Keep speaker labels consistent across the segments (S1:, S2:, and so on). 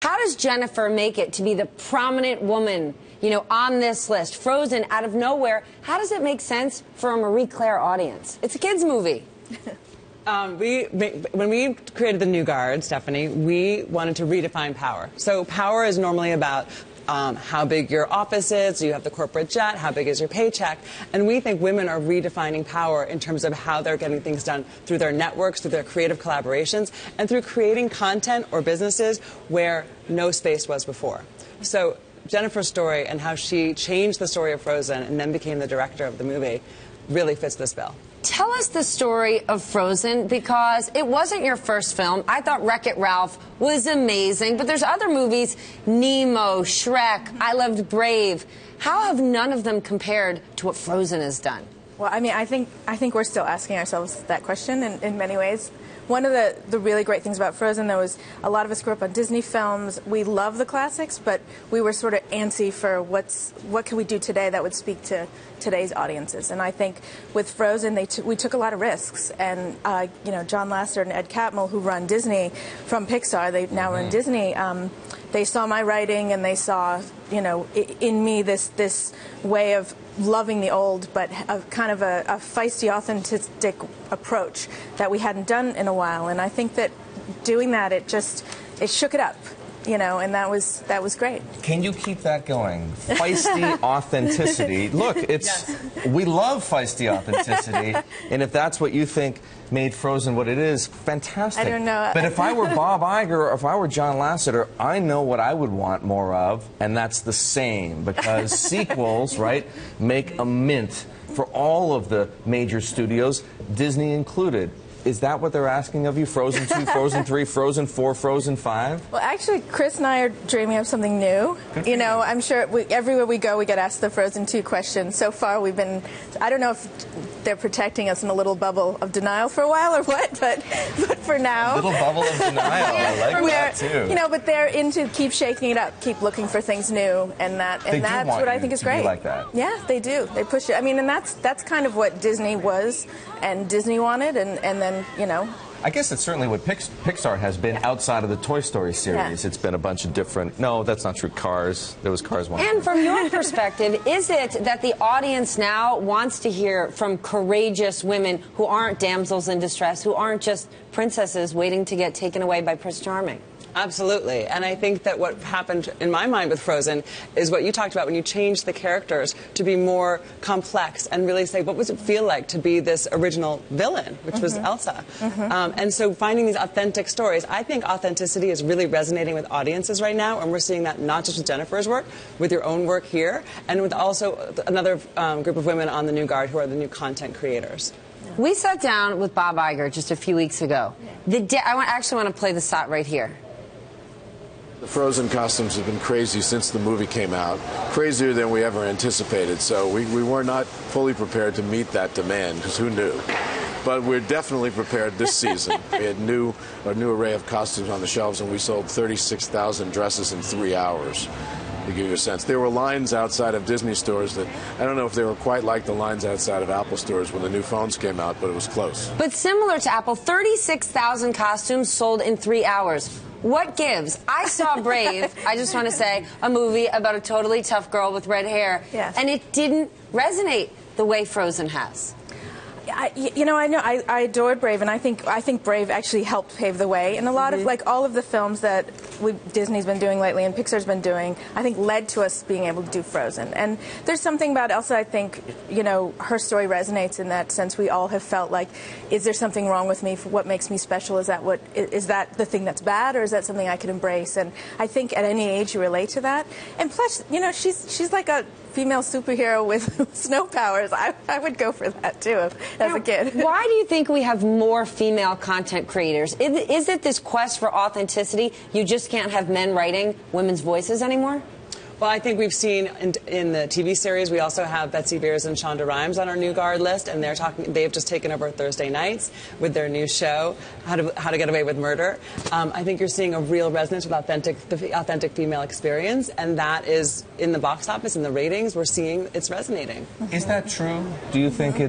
S1: How does Jennifer make it to be the prominent woman, you know, on this list? Frozen out of nowhere. How does it make sense for a Marie Claire audience? It's a kids' movie.
S2: When we created the New Guard, Stephanie, we wanted to redefine power. So power is normally about how big your office is, you have the corporate jet, how big is your paycheck. And we think women are redefining power in terms of how they're getting things done through their networks, through their creative collaborations, and through creating content or businesses where no space was before. So Jennifer's story and how she changed the story of Frozen and then became the director of the movie really fits this bill.
S1: Tell us the story of Frozen, because it wasn't your first film. I thought Wreck-It Ralph was amazing, but there's other movies, Nemo, Shrek, I loved Brave. How have none of them compared to what Frozen has done?
S3: Well, I mean, I think we're still asking ourselves that question in many ways. One of the really great things about Frozen, though, is a lot of us grew up on Disney films. We love the classics, but we were sort of antsy for what can we do today that would speak to today's audiences. And I think with Frozen, we took a lot of risks. And you know, John Lasseter and Ed Catmull, who run Disney from Pixar, they now run Disney. They saw my writing and they saw, you know, in me this way of loving the old, but kind of a feisty, authentic approach that we hadn't done in a while. And I think that doing that, it shook it up, you know, and that was great.
S4: Can you keep that going? Feisty authenticity. Look, we love feisty authenticity, and if that's what you think made Frozen what it is, fantastic.
S3: I don't know.
S4: But if I were Bob Iger or if I were John Lasseter, I know what I would want more of, and that's the same, because sequels, right, make a mint for all of the major studios, Disney included. Is that what they're asking of you? Frozen 2, Frozen 3, Frozen 4, Frozen 5?
S3: Well, actually, Chris and I are dreaming of something new. You know, I'm sure everywhere we go, we get asked the Frozen 2 question. So far, we've been, I don't know if they're protecting us in a little bubble of denial for a while or what, but for now.
S4: A little bubble of denial. I like that, too.
S3: You know, but they're into keep shaking it up, keep looking for things new, and that's what I think is great.
S4: Like that.
S3: Yeah, they do. They push it. I mean, and that's kind of what Disney was and Disney wanted, and then, you know.
S4: I guess it's certainly what Pixar has been outside of the Toy Story series. Yeah. It's been a bunch of different... No, that's not true. Cars. There was Cars 1.
S1: And from your perspective, is it that the audience now wants to hear from courageous women who aren't damsels in distress, who aren't just princesses waiting to get taken away by Prince Charming?
S2: Absolutely. And I think that what happened in my mind with Frozen is what you talked about when you changed the characters to be more complex and really say, what does it feel like to be this original villain, which was Elsa? And so finding these authentic stories, I think authenticity is really resonating with audiences right now, and we're seeing that not just with Jennifer's work, with your own work here, and with also another group of women on the New Guard who are the new content creators.
S1: We sat down with Bob Iger just a few weeks ago. I actually want to play the shot right here.
S5: The Frozen costumes have been crazy since the movie came out, crazier than we ever anticipated. So we were not fully prepared to meet that demand, because who knew? But we're definitely prepared this season. We had a new array of costumes on the shelves, and we sold 36,000 dresses in 3 hours. To give you a sense, there were lines outside of Disney stores that I don't know if they were quite like the lines outside of Apple stores when the new phones came out, but it was close.
S1: But similar to Apple, 36,000 costumes sold in 3 hours. What gives? I saw Brave, I just want to say, a movie about a totally tough girl with red hair, and it didn't resonate the way Frozen has.
S3: I adored Brave, and I think Brave actually helped pave the way. And a lot of, like, all of the films that Disney's been doing lately and Pixar's been doing, I think led to us being able to do Frozen. And there's something about Elsa, I think, you know, her story resonates in that sense. We all have felt like, is there something wrong with me? What makes me special? Is that the thing that's bad, or is that something I can embrace? And I think at any age you relate to that. And plus, you know, she's like a female superhero with snow powers. I would go for that too as a kid.
S1: Why do you think we have more female content creators? Is it this quest for authenticity? You just can't have men writing women's voices anymore?
S2: Well, I think we've seen in the TV series, we also have Betsy Beers and Shonda Rhimes on our New Guard list, and they've just taken over Thursday nights with their new show, How to Get Away with Murder. I think you're seeing a real resonance with the authentic female experience, and that is in the box office, in the ratings, we're seeing it's resonating.
S4: Is that true? Do you think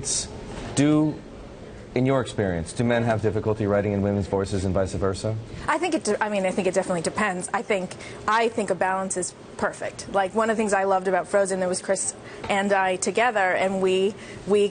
S4: In your experience, do men have difficulty writing in women's voices and vice versa?
S3: I think it definitely depends. I think a balance is perfect. Like, one of the things I loved about Frozen, there was Chris and I together, and we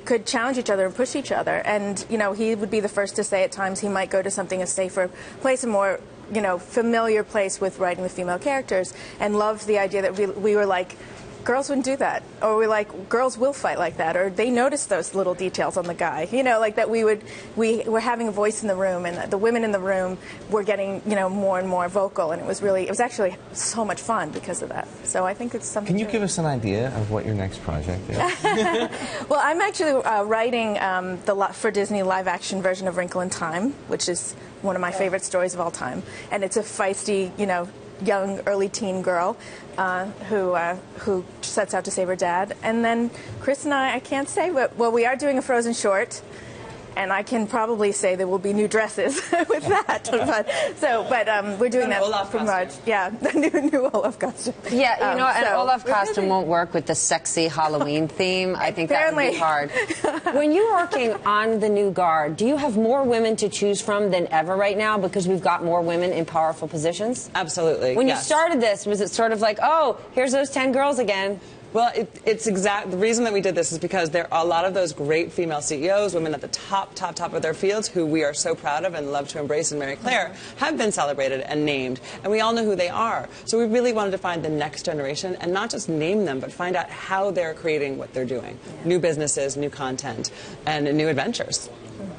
S3: could challenge each other and push each other. And, you know, he would be the first to say at times he might go to something a safer place, a more, you know, familiar place with writing the female characters, and loved the idea that we were like, girls wouldn't do that, or we're like, girls will fight like that, or they notice those little details on the guy, you know, like that we were having a voice in the room, and the women in the room were getting, you know, more and more vocal, and it was actually so much fun because of that. So I think it's something.
S4: Can you give us an idea of what your next project is?
S3: Well, I'm actually writing for Disney live-action version of Wrinkle in Time, which is one of my favorite stories of all time, and it's a feisty, you know, young early teen girl who sets out to save her dad. And then Chris and I can't say, but well, we are doing a Frozen short, and I can probably say there will be new dresses with that. but we're doing that for March. Yeah, the new Olaf costume.
S1: Yeah, you know, an Olaf costume won't work with the sexy Halloween theme. I think that would be hard. When you're working on the new guard, do you have more women to choose from than ever right now because we've got more women in powerful positions?
S2: Absolutely.
S1: When you started this, was it sort of like, oh, here's those 10 girls again?
S2: Well, it's the reason that we did this is because there are a lot of those great female CEOs, women at the top of their fields, who we are so proud of and love to embrace in Mary Claire, have been celebrated and named, and we all know who they are. So we really wanted to find the next generation and not just name them, but find out how they're creating what they're doing. New businesses, new content, and new adventures.